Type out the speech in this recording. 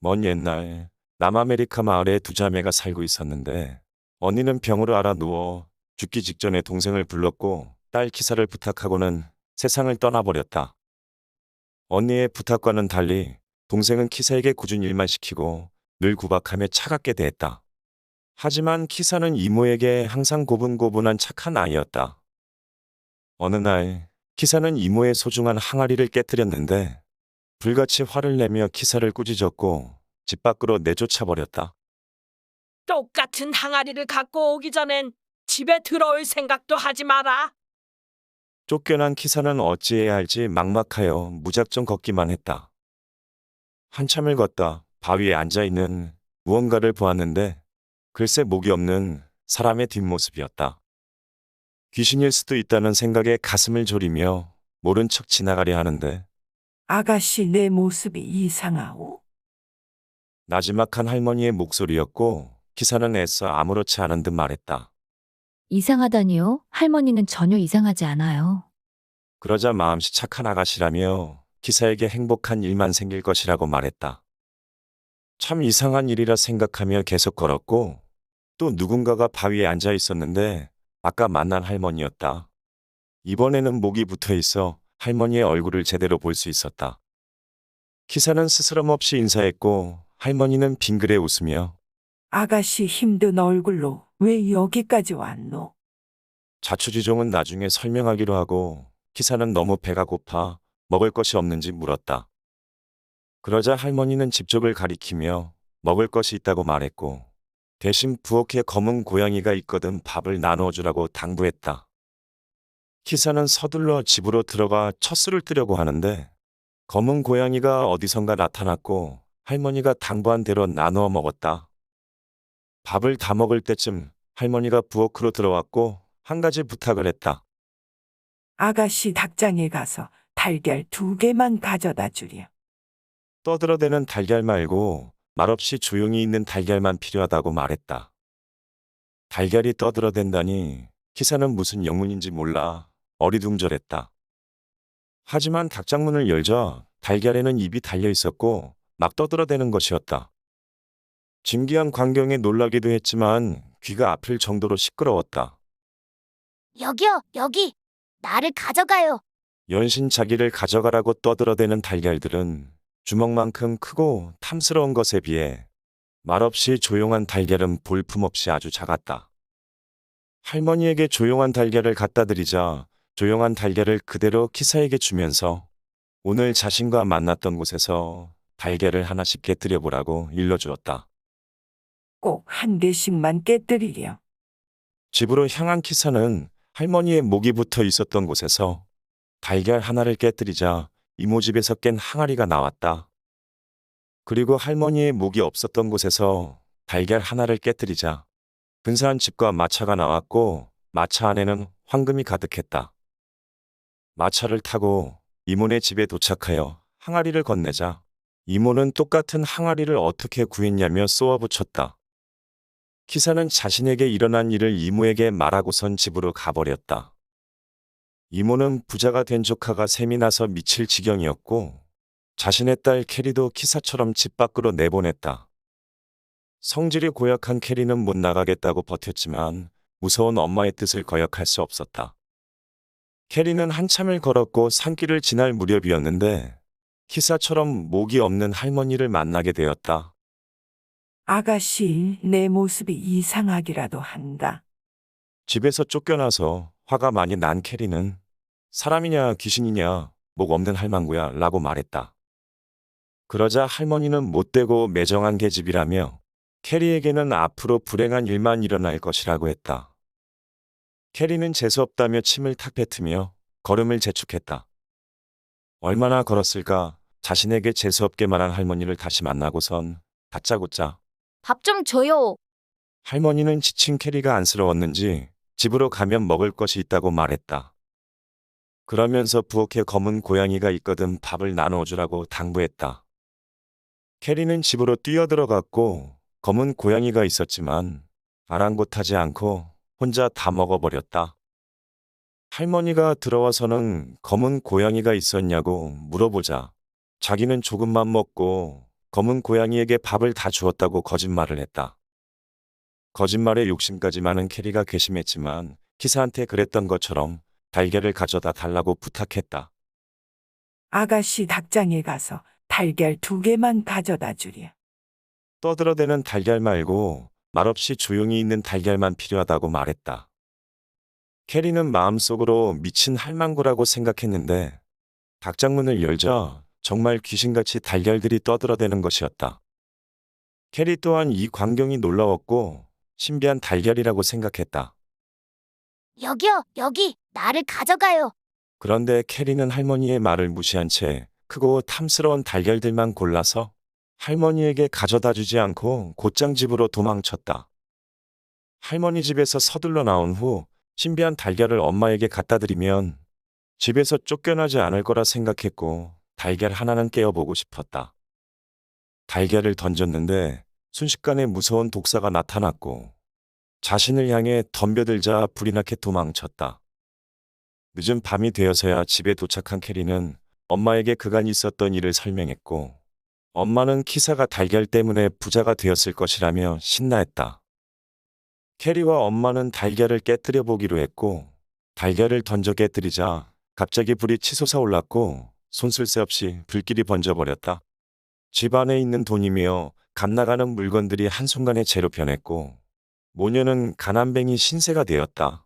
먼 옛날 남아메리카 마을에 두 자매가 살고 있었는데 언니는 병으로 앓아 누워 죽기 직전에 동생을 불렀고 딸 키사를 부탁하고는 세상을 떠나버렸다. 언니의 부탁과는 달리 동생은 키사에게 굳은 일만 시키고 늘 구박하며 차갑게 대했다. 하지만 키사는 이모에게 항상 고분고분한 착한 아이였다. 어느 날 키사는 이모의 소중한 항아리를 깨뜨렸는데 불같이 화를 내며 키사를 꾸짖었고 집 밖으로 내쫓아 버렸다. 똑같은 항아리를 갖고 오기 전엔 집에 들어올 생각도 하지 마라. 쫓겨난 키사는 어찌해야 할지 막막하여 무작정 걷기만 했다. 한참을 걷다 바위에 앉아있는 무언가를 보았는데 글쎄 목이 없는 사람의 뒷모습이었다. 귀신일 수도 있다는 생각에 가슴을 졸이며 모른 척 지나가려 하는데 아가씨 내 모습이 이상하오. 나지막한 할머니의 목소리였고 키사는 애써 아무렇지 않은 듯 말했다. 이상하다니요? 할머니는 전혀 이상하지 않아요. 그러자 마음씨 착한 아가씨라며 기사에게 행복한 일만 생길 것이라고 말했다. 참 이상한 일이라 생각하며 계속 걸었고 또 누군가가 바위에 앉아 있었는데 아까 만난 할머니였다. 이번에는 목이 붙어 있어 할머니의 얼굴을 제대로 볼 수 있었다. 기사는 스스럼 없이 인사했고 할머니는 빙그레 웃으며 아가씨 힘든 얼굴로 왜 여기까지 왔노? 자초지종은 나중에 설명하기로 하고 기사는 너무 배가 고파 먹을 것이 없는지 물었다. 그러자 할머니는 집 쪽을 가리키며 먹을 것이 있다고 말했고 대신 부엌에 검은 고양이가 있거든 밥을 나누어 주라고 당부했다. 기사는 서둘러 집으로 들어가 첫 술을 뜨려고 하는데 검은 고양이가 어디선가 나타났고 할머니가 당부한 대로 나누어 먹었다. 밥을 다 먹을 때쯤 할머니가 부엌으로 들어왔고 한 가지 부탁을 했다. 아가씨 닭장에 가서 달걀 2개만 가져다 주렴. 떠들어대는 달걀 말고 말없이 조용히 있는 달걀만 필요하다고 말했다. 달걀이 떠들어댄다니 기사는 무슨 영문인지 몰라 어리둥절했다. 하지만 닭장문을 열자 달걀에는 입이 달려 있었고 막 떠들어대는 것이었다. 진기한 광경에 놀라기도 했지만 귀가 아플 정도로 시끄러웠다. 여기요, 여기. 나를 가져가요. 연신 자기를 가져가라고 떠들어대는 달걀들은 주먹만큼 크고 탐스러운 것에 비해 말없이 조용한 달걀은 볼품없이 아주 작았다. 할머니에게 조용한 달걀을 갖다 드리자 조용한 달걀을 그대로 키사에게 주면서 오늘 자신과 만났던 곳에서 달걀을 하나씩 깨뜨려보라고 일러주었다. 꼭 한 개씩만 깨뜨리렴. 집으로 향한 키사는 할머니의 목이 붙어 있었던 곳에서 달걀 하나를 깨뜨리자 이모 집에서 깬 항아리가 나왔다. 그리고 할머니의 목이 없었던 곳에서 달걀 하나를 깨뜨리자 근사한 집과 마차가 나왔고 마차 안에는 황금이 가득했다. 마차를 타고 이모네 집에 도착하여 항아리를 건네자 이모는 똑같은 항아리를 어떻게 구했냐며 쏘아붙였다. 키사는 자신에게 일어난 일을 이모에게 말하고선 집으로 가버렸다. 이모는 부자가 된 조카가 셈이 나서 미칠 지경이었고 자신의 딸 캐리도 키사처럼 집 밖으로 내보냈다. 성질이 고약한 캐리는 못 나가겠다고 버텼지만 무서운 엄마의 뜻을 거역할 수 없었다. 캐리는 한참을 걸었고 산길을 지날 무렵이었는데 키사처럼 목이 없는 할머니를 만나게 되었다. 아가씨 내 모습이 이상하기라도 한다. 집에서 쫓겨나서 화가 많이 난 캐리는 사람이냐 귀신이냐 목 없는 할망구야 라고 말했다. 그러자 할머니는 못되고 매정한 계집이라며 캐리에게는 앞으로 불행한 일만 일어날 것이라고 했다. 캐리는 재수없다며 침을 탁 뱉으며 걸음을 재촉했다. 얼마나 걸었을까 자신에게 재수없게 말한 할머니를 다시 만나고선 다짜고짜 밥 좀 줘요. 할머니는 지친 캐리가 안쓰러웠는지 집으로 가면 먹을 것이 있다고 말했다. 그러면서 부엌에 검은 고양이가 있거든 밥을 나누어 주라고 당부했다. 캐리는 집으로 뛰어들어갔고 검은 고양이가 있었지만 아랑곳하지 않고 혼자 다 먹어버렸다. 할머니가 들어와서는 검은 고양이가 있었냐고 물어보자 자기는 조금만 먹고 검은 고양이에게 밥을 다 주었다고 거짓말을 했다. 거짓말에 욕심까지 많은 캐리가 괘씸했지만 키사한테 그랬던 것처럼 달걀을 가져다 달라고 부탁했다. 아가씨 닭장에 가서 달걀 2개만 가져다 주랴. 떠들어대는 달걀 말고 말없이 조용히 있는 달걀만 필요하다고 말했다. 캐리는 마음속으로 미친 할망구라고 생각했는데 닭장문을 열자 정말 귀신같이 달걀들이 떠들어대는 것이었다. 캐리 또한 이 광경이 놀라웠고 신비한 달걀이라고 생각했다. 여기요, 여기. 나를 가져가요. 그런데 캐리는 할머니의 말을 무시한 채 크고 탐스러운 달걀들만 골라서 할머니에게 가져다 주지 않고 곧장 집으로 도망쳤다. 할머니 집에서 서둘러 나온 후 신비한 달걀을 엄마에게 갖다 드리면 집에서 쫓겨나지 않을 거라 생각했고 달걀 하나는 깨어보고 싶었다. 달걀을 던졌는데 순식간에 무서운 독사가 나타났고 자신을 향해 덤벼들자 불이 나게 도망쳤다. 늦은 밤이 되어서야 집에 도착한 캐리는 엄마에게 그간 있었던 일을 설명했고 엄마는 키사가 달걀 때문에 부자가 되었을 것이라며 신나했다. 캐리와 엄마는 달걀을 깨뜨려 보기로 했고 달걀을 던져 깨뜨리자 갑자기 불이 치솟아 올랐고 손쓸 새 없이 불길이 번져버렸다. 집 안에 있는 돈이며 값 나가는 물건들이 한순간에 재로 변했고 모녀는 가난뱅이 신세가 되었다.